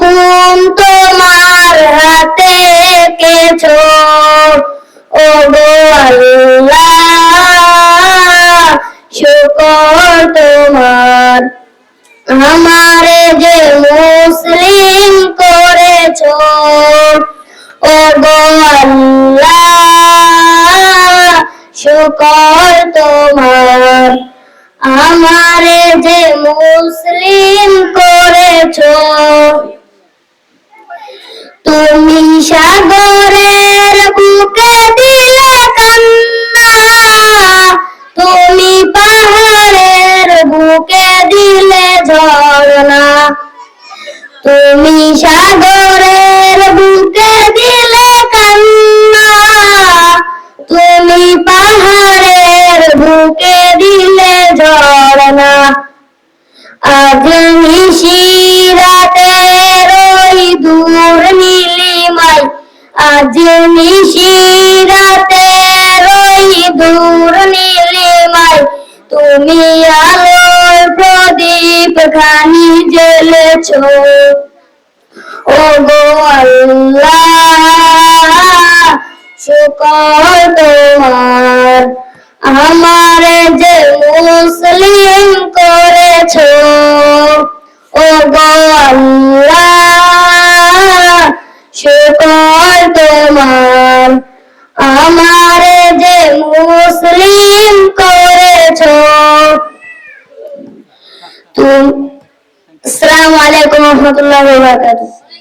হুকুম তোমার হাতে রেখেছো ও গো আল্লাহ, শুকর তোমার। আমারে যে মুসলিম করেছো ও গো আল্লাহ, শুকর তোমার। আমারে যে মুসলিম করেছো, তুমি সাগরের বুকে দিলে কান্না, তুমি পাহাড়ের বুকে দিলে ঝরনা, তুমি সাগরের বুকে দিলে কান্না, তুমি পাহাড়ের বুকে দিলে ঝরনা। আজ নিশিরাতের ওই দূর নীলিমায়, আজ নিশিরাতের ওই দূর নীলিমায়, তুমি আলোর প্রদীপ খানি জ্বেলেছো ও গো আল্লাহ, শুকর তোমার। আমারে যে মুসলিম করেছো ও গো আল্লাহ, শুকর তোমার। আমারে যে মুসলিম করেছো। আসসালামু আলাইকুম ওয়া রাহমাতুল্লাহি ওয়া বারাকাতুহু।